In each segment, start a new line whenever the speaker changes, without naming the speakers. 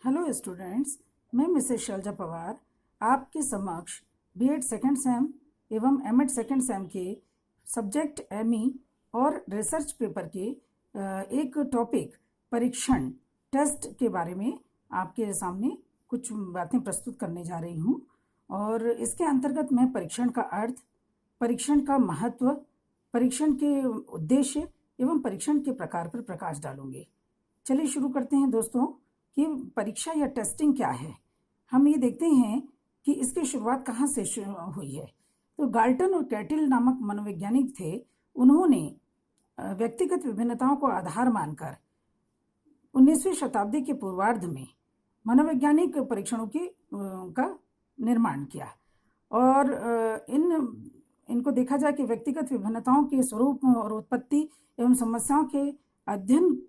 Hello students, मैं Mrs Selja Pawar आपके समक्ष बीएड सेकेंड सेम एवं एमएड सेकेंड सेम के सब्जेक्ट एमई और रिसर्च पेपर के एक टॉपिक परीक्षण टेस्ट के बारे में आपके सामने कुछ बातें प्रस्तुत करने जा रही हूँ। और इसके अंतर्गत मैं परीक्षण का अर्थ, परीक्षण का महत्व, परीक्षण के उद्देश्य एवं परीक्षण के प्रकार पर प्रकाश डालूंगी। चलिए शुरू करते हैं दोस्तों कि परीक्षा या टेस्टिंग क्या है। हम ये देखते हैं कि इसकी शुरुआत कहाँ से हुई है। तो गाल्टन और कैटिल नामक मनोवैज्ञानिक थे। उन्होंने व्यक्तिगत विभिन्नताओं को आधार मानकर 19वीं शताब्दी के पूर्वार्ध में मनोवैज्ञानिक परीक्षणों का निर्माण किया। और इनको देखा जाए कि व्यक्तिगत विभिन्नताओं के स्वरूप और उत्पत्ति एवं समस्याओं के अध्ययन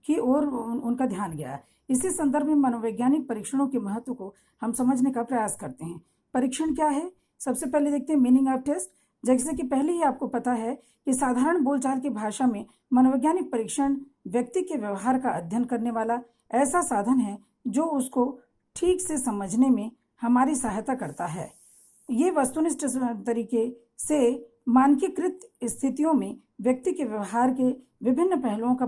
की ओर उनका ध्यान गया। इसी संदर्भ में मनोवैज्ञानिक परीक्षणों के महत्व को हम समझने का प्रयास करते हैं। परीक्षण क्या है? सबसे पहले देखते हैं मीनिंग ऑफ टेस्ट। जैसे कि पहले ही आपको पता है कि साधारण बोलचाल की भाषा में मनोवैज्ञानिक परीक्षण व्यक्ति के व्यवहार का अध्ययन करने वाला ऐसा साधन है जो उसको ठीक से समझने में हमारी सहायता करता है। ये वस्तुनिष्ठ तरीके से मानकीकृत स्थितियों में व्यक्ति के व्यवहार के विभिन्न पहलुओं का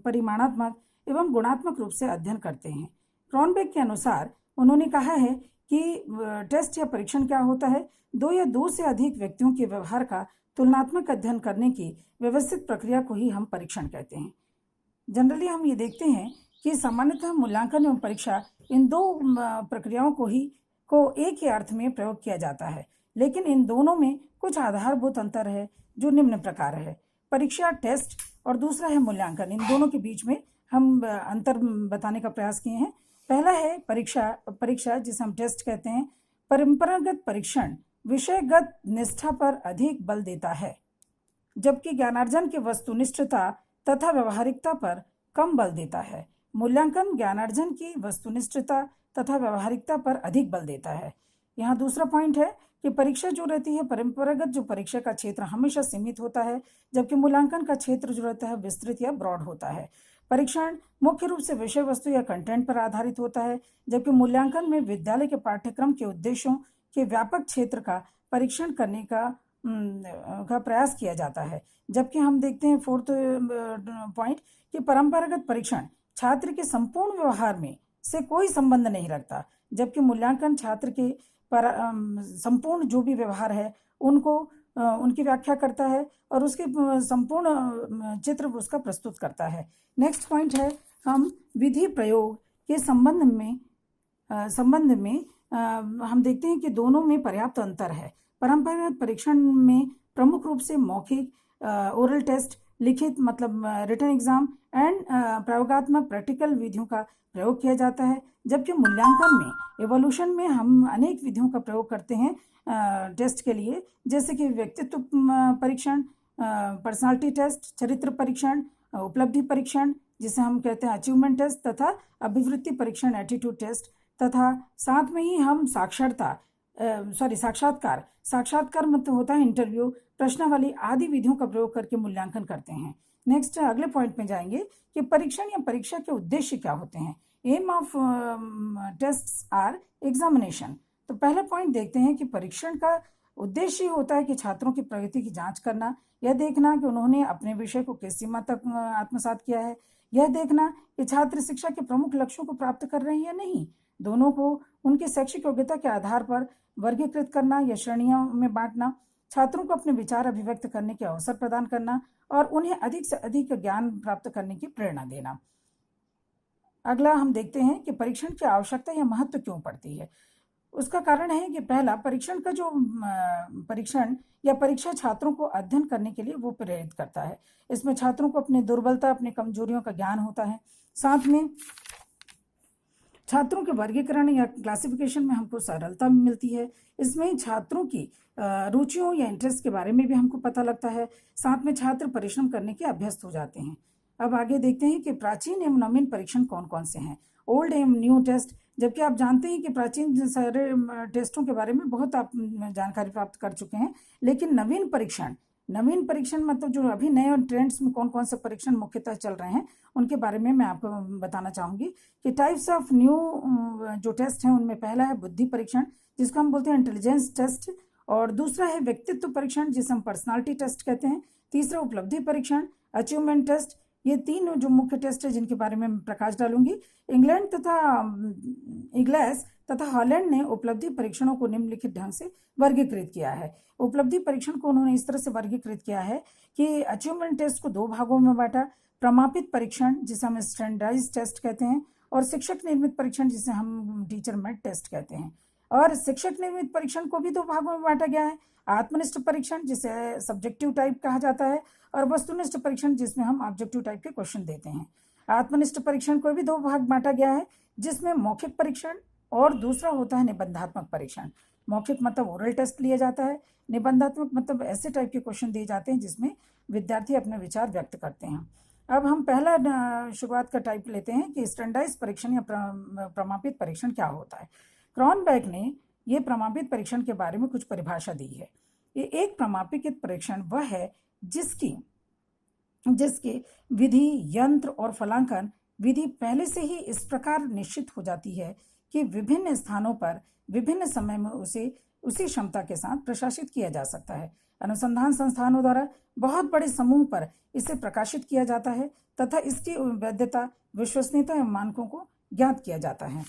परिमाणात्मक एवं गुणात्मक रूप से अध्ययन करते हैं। क्रॉनबेक के अनुसार उन्होंने कहा है कि टेस्ट या परीक्षण क्या होता है? दो या दो से अधिक व्यक्तियों के व्यवहार का तुलनात्मक अध्ययन करने की व्यवस्थित प्रक्रिया को ही हम परीक्षण कहते हैं। जनरली हम ये देखते हैं कि सामान्यतः मूल्यांकन एवं परीक्षा इन दो प्रक्रियाओं को एक ही अर्थ में प्रयोग किया जाता है, लेकिन इन दोनों में कुछ आधारभूत अंतर है जो निम्न प्रकार है। परीक्षा टेस्ट और दूसरा है मूल्यांकन। इन दोनों के बीच में हम अंतर बताने का प्रयास किए हैं। पहला है परीक्षा जिसे हम टेस्ट कहते हैं। परंपरागत परीक्षण विषयगत निष्ठा पर अधिक बल देता है, जबकि ज्ञानार्जन की वस्तुनिष्ठता तथा व्यवहारिकता पर कम बल देता है। मूल्यांकन ज्ञानार्जन की वस्तुनिष्ठता तथा व्यवहारिकता पर अधिक बल देता है। यहाँ दूसरा पॉइंट है कि परीक्षा जो रहती है, परंपरागत जो परीक्षा का क्षेत्र हमेशा सीमित होता है, जबकि मूल्यांकन का क्षेत्र जो रहता है विस्तृत या ब्रॉड होता है। परीक्षण मुख्य रूप से विषय वस्तु या कंटेंट पर आधारित होता है, जबकि मूल्यांकन में विद्यालय के पाठ्यक्रम के उद्देश्यों के व्यापक क्षेत्र का परीक्षण करने का प्रयास किया जाता है। जबकि हम देखते हैं फोर्थ पॉइंट कि परंपरागत परीक्षण छात्र के संपूर्ण व्यवहार में से कोई संबंध नहीं रखता, जबकि मूल्यांकन छात्र के संपूर्ण जो भी व्यवहार है उनकी व्याख्या करता है और उसके संपूर्ण चित्र उसका प्रस्तुत करता है। नेक्स्ट पॉइंट है, हम विधि प्रयोग के संबंध में हम देखते हैं कि दोनों में पर्याप्त अंतर है। परंपरागत परीक्षण में प्रमुख रूप से मौखिक ओरल टेस्ट, लिखित मतलब रिटन एग्जाम एंड प्रयोगात्मक प्रैक्टिकल विधियों का प्रयोग किया जाता है, जबकि मूल्यांकन में एवोल्यूशन में हम अनेक विधियों का प्रयोग करते हैं टेस्ट के लिए, जैसे कि व्यक्तित्व परीक्षण, पर्सनालिटी टेस्ट, चरित्र परीक्षण, उपलब्धि परीक्षण जिसे हम कहते हैं अचीवमेंट टेस्ट, तथा अभिवृत्ति परीक्षण एटीट्यूड टेस्ट, तथा साथ में ही हम साक्षात्कार मतलब होता है इंटरव्यू, प्रश्नावली आदि विधियों का प्रयोग करके मूल्यांकन करते हैं। नेक्स्ट अगले पॉइंट में जाएंगे कि परीक्षण या परीक्षा के उद्देश्य क्या होते हैं। Aim of tests or examination. तो पहला पॉइंट देखते हैं कि परीक्षण का उद्देश्य होता है कि छात्रों की प्रगति की जांच करना, यह देखना कि उन्होंने अपने विषय को किस सीमा तक आत्मसात किया है, यह देखना कि छात्र शिक्षा के प्रमुख लक्ष्यों को प्राप्त कर रहे हैं या नहीं। दोनों को उनकी शैक्षिक योग्यता के आधार पर वर्गीकृत करना या श्रेणियों में बांटना, छात्रों को अपने विचार अभिव्यक्त करने के अवसर प्रदान करना और उन्हें अधिक से अधिक ज्ञान प्राप्त करने की प्रेरणा देना। अगला हम देखते हैं कि परीक्षण की आवश्यकता या महत्व क्यों पड़ती है। उसका कारण है कि पहला, परीक्षण का जो परीक्षण या परीक्षा छात्रों को अध्ययन करने के लिए वो प्रेरित करता है। इसमें छात्रों को अपनी दुर्बलता, अपनी कमजोरियों का ज्ञान होता है। साथ में छात्रों के वर्गीकरण या क्लासिफिकेशन में हमको सरलता मिलती है। इसमें छात्रों की रुचियों या इंटरेस्ट के बारे में भी हमको पता लगता है। साथ में छात्र परिश्रम करने के अभ्यस्त हो जाते हैं। अब आगे देखते हैं कि प्राचीन एवं नवीन परीक्षण कौन कौन से हैं। ओल्ड एवं न्यू टेस्ट। जबकि आप जानते हैं कि प्राचीन सारे टेस्टों के बारे में बहुत आप जानकारी प्राप्त कर चुके हैं, लेकिन नवीन परीक्षण नवीन परीक्षण मतलब जो अभी नए ट्रेंड्स में कौन कौन से परीक्षण मुख्यतः चल रहे हैं उनके बारे में मैं आपको बताना चाहूँगी कि टाइप्स ऑफ न्यू जो टेस्ट हैं उनमें पहला है बुद्धि परीक्षण, जिसको हम बोलते हैं इंटेलिजेंस टेस्ट, और दूसरा है व्यक्तित्व परीक्षण, जिसे हम पर्सनालिटी टेस्ट कहते हैं, तीसरा उपलब्धि परीक्षण, अचीवमेंट टेस्ट। ये तीन जो मुख्य टेस्ट है जिनके बारे में मैं प्रकाश डालूंगी। इंग्लैंड तथा इग्लेस तथा हॉलैंड ने उपलब्धि परीक्षणों को निम्नलिखित ढंग से वर्गीकृत किया है। उपलब्धि परीक्षण को उन्होंने इस तरह से वर्गीकृत किया है कि अचीवमेंट टेस्ट को दो भागों में बांटा, प्रमापित परीक्षण जिसे हम स्टैंडर्डाइज टेस्ट कहते हैं, और शिक्षक निर्मित परीक्षण जिसे हम टीचर मेड टेस्ट कहते हैं। और शिक्षक निर्मित परीक्षण को भी दो भागों में बांटा गया है, आत्मनिष्ठ परीक्षण जिसे सब्जेक्टिव टाइप कहा जाता है, और वस्तुनिष्ठ परीक्षण जिसमें हम ऑब्जेक्टिव टाइप के क्वेश्चन देते हैं। आत्मनिष्ठ परीक्षण को भी दो भाग बांटा गया है, जिसमें मौखिक परीक्षण और दूसरा होता है निबंधात्मक परीक्षण। मौखिक मतलब ओरल टेस्ट लिया जाता है, निबंधात्मक मतलब ऐसे टाइप के क्वेश्चन दिए जाते हैं जिसमें विद्यार्थी अपने विचार व्यक्त करते हैं। अब हम पहला शुरुआत का टाइप लेते हैं कि स्टैंडर्डाइज परीक्षण या प्रमापित परीक्षण क्या होता है। क्रॉनबेक ने ये प्रमापित परीक्षण के बारे में कुछ परिभाषा दी है। ये एक प्रमापित परीक्षण वह है जिसकी विधि, यंत्र और फलांकन विधि पहले से ही इस प्रकार निश्चित हो जाती है कि विभिन्न स्थानों पर विभिन्न समय में उसे उसी क्षमता के साथ प्रशासित किया जा सकता है। अनुसंधान संस्थानों द्वारा बहुत बड़े समूह पर इसे प्रकाशित किया जाता है तथा इसकी वैधता, विश्वसनीयता एवं मानकों को ज्ञात किया जाता है।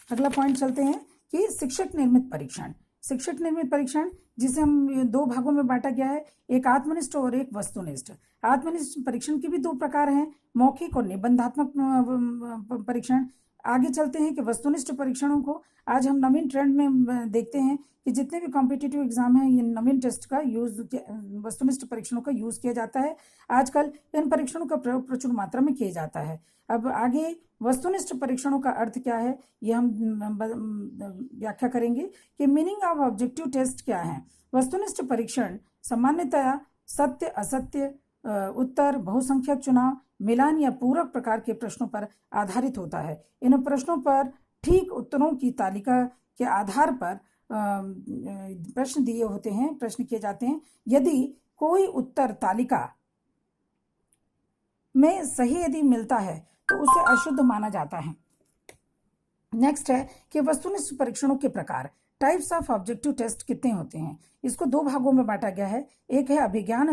अगला पॉइंट चलते हैं कि शिक्षक निर्मित परीक्षण। शिक्षक निर्मित परीक्षण जिसे हम दो भागों में बांटा गया है, एक आत्मनिष्ठ और एक वस्तुनिष्ठ। आत्मनिष्ठ परीक्षण के भी दो प्रकार हैं, मौखिक और निबंधात्मक परीक्षण। आगे चलते हैं कि वस्तुनिष्ठ परीक्षणों को आज हम नवीन ट्रेंड में देखते हैं कि जितने भी कॉम्पिटिटिव एग्जाम हैं ये नवीन टेस्ट का यूज, वस्तुनिष्ठ परीक्षणों का यूज किया जाता है। आजकल इन परीक्षणों का प्रयोग प्रचुर मात्रा में किया जाता है। अब आगे वस्तुनिष्ठ परीक्षणों का अर्थ क्या है ये हम व्याख्या करेंगे कि मीनिंग ऑफ ऑब्जेक्टिव टेस्ट क्या है। वस्तुनिष्ठ परीक्षण सामान्यतया सत्य, असत्य, उत्तर, बहुसंख्यक चुनाव, मिलान या पूरक प्रकार के प्रश्नों पर आधारित होता है। इन प्रश्नों पर ठीक उत्तरों की तालिका के आधार पर प्रश्न दिए होते हैं, प्रश्न किए जाते हैं। यदि कोई उत्तर तालिका में सही यदि मिलता है तो उसे अशुद्ध माना जाता है। नेक्स्ट है कि वस्तुनिष्ठ परीक्षणों के प्रकार। टाइप्स ऑफ ऑब्जेक्टिव टेस्ट कितने होते हैं? इसको दो भागों में बांटा गया है। एक है अभिज्ञान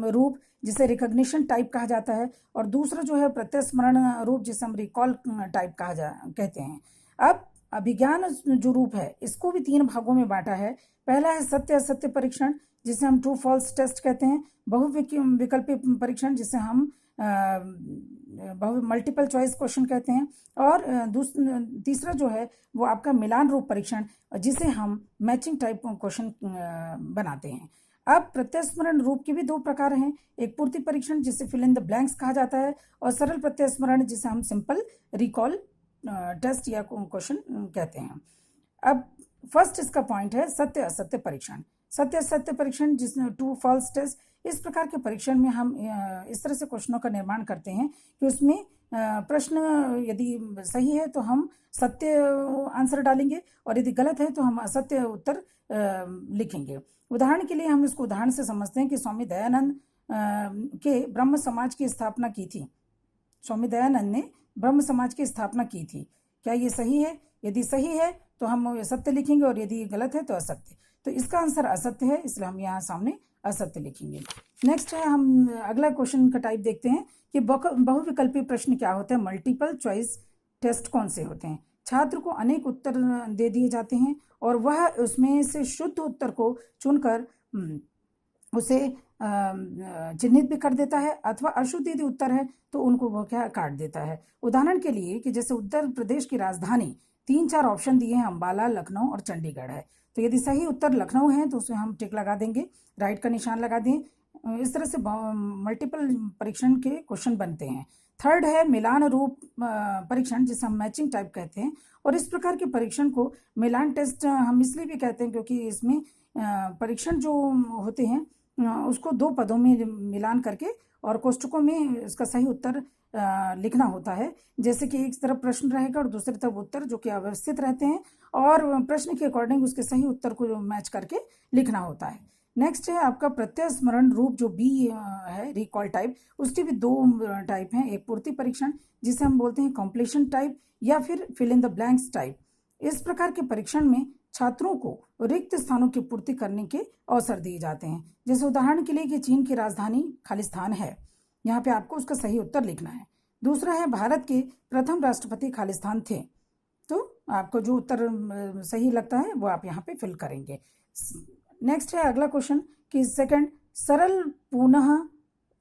रूप जिसे रिकॉग्निशन टाइप कहा जाता है, और दूसरा जो है प्रत्यस्मरण रूप जिसे हम रिकॉल टाइप कहते हैं। अब अभिज्ञान जो रूप है इसको भी तीन भागों में बांटा है। पहला है सत्य असत्य परीक्षण जिसे हम ट्रू फॉल्स टेस्ट कहते हैं, बहुविकल्पी परीक्षण जिसे हम मल्टीपल चॉइस क्वेश्चन कहते हैं, और तीसरा जो है वो आपका मिलान रूप परीक्षण जिसे हम मैचिंग टाइप क्वेश्चन बनाते हैं। अब प्रत्यस्मरण रूप के भी दो प्रकार हैं, एक पूर्ति परीक्षण जिसे फिल इन द ब्लैंक्स कहा जाता है, और सरल प्रत्यस्मरण जिसे हम सिंपल रिकॉल टेस्ट या क्वेश्चन कहते हैं। अब फर्स्ट इसका पॉइंट है सत्य असत्य परीक्षण। सत्य असत्य परीक्षण जिसमें ट्रू फॉल्स टेस्ट, इस प्रकार के परीक्षण में हम इस तरह से क्वेश्चनों का निर्माण करते हैं कि उसमें प्रश्न यदि सही है तो हम सत्य आंसर डालेंगे, और यदि गलत है तो हम असत्य उत्तर लिखेंगे। उदाहरण के लिए हम इसको उदाहरण से समझते हैं कि स्वामी दयानंद के ब्रह्म समाज की स्थापना की थी। स्वामी दयानंद ने ब्रह्म समाज की स्थापना की थी, क्या ये सही है? यदि सही है तो हम सत्य लिखेंगे, और यदि गलत है तो असत्य। तो इसका आंसर असत्य है, इसलिए हम यहाँ सामने असत्य लिखेंगे। नेक्स्ट है, हम अगला क्वेश्चन का टाइप देखते हैं कि बहुविकल्पी प्रश्न क्या होते हैं, मल्टीपल चॉइस टेस्ट कौन से होते हैं। छात्र को अनेक उत्तर दे दिए जाते हैं और वह उसमें से शुद्ध उत्तर को चुनकर उसे चिन्हित भी कर देता है, अथवा अशुद्ध यदि उत्तर है तो उनको वो क्या काट देता है। उदाहरण के लिए कि जैसे उत्तर प्रदेश की राजधानी 3-4 ऑप्शन दिए हैं, अंबाला, लखनऊ और चंडीगढ़ है, तो यदि सही उत्तर लखनऊ है तो उसमें हम टिक लगा देंगे, राइट का निशान लगा दें। इस तरह से मल्टीपल परीक्षण के क्वेश्चन बनते हैं। थर्ड है मिलान रूप परीक्षण जिसे हम मैचिंग टाइप कहते हैं, और इस प्रकार के परीक्षण को मिलान टेस्ट हम इसलिए भी कहते हैं क्योंकि इसमें परीक्षण जो होते हैं उसको दो पदों में मिलान करके और कोष्ठकों में इसका सही उत्तर लिखना होता है। जैसे कि एक तरफ प्रश्न रहेगा और दूसरी तरफ उत्तर, जो कि अव्यवस्थित रहते हैं, और प्रश्न के अकॉर्डिंग उसके सही उत्तर को मैच करके लिखना होता है। नेक्स्ट है आपका प्रत्यय स्मरण रूप जो बी है, रिकॉल टाइप, उसके भी दो टाइप हैं, एक पूर्ति परीक्षण जिसे हम बोलते हैं कॉम्प्लीशन टाइप या फिर fill in the blanks type. इस प्रकार के परीक्षण में छात्रों को रिक्त स्थानों की पूर्ति करने के अवसर दिए जाते हैं। जैसे उदाहरण के लिए कि चीन की राजधानी खालिस्तान है, यहाँ पे आपको उसका सही उत्तर लिखना है। दूसरा है भारत के प्रथम राष्ट्रपति खालिस्तान थे, तो आपको जो उत्तर सही लगता है वो आप यहाँ पे फिल करेंगे। नेक्स्ट है अगला क्वेश्चन कि सेकंड, सरल पुनः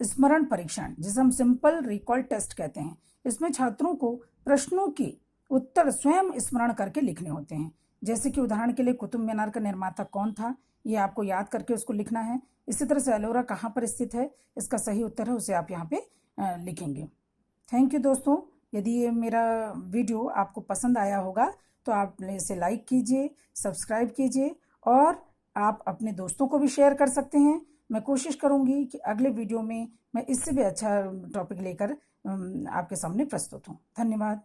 स्मरण परीक्षण जिसे हम सिंपल रिकॉल टेस्ट कहते हैं। इसमें छात्रों को प्रश्नों के उत्तर स्वयं स्मरण करके लिखने होते हैं। जैसे कि उदाहरण के लिए कुतुब मीनार का निर्माता कौन था, ये आपको याद करके उसको लिखना है। इसी तरह से एलोरा कहाँ पर स्थित है, इसका सही उत्तर है उसे आप यहाँ पे लिखेंगे। थैंक यू दोस्तों। यदि ये मेरा वीडियो आपको पसंद आया होगा तो आप इसे लाइक कीजिए, सब्सक्राइब कीजिए और आप अपने दोस्तों को भी शेयर कर सकते हैं। मैं कोशिश करूंगी कि अगले वीडियो में मैं इससे भी अच्छा टॉपिक लेकर आपके सामने प्रस्तुत हूँ। धन्यवाद।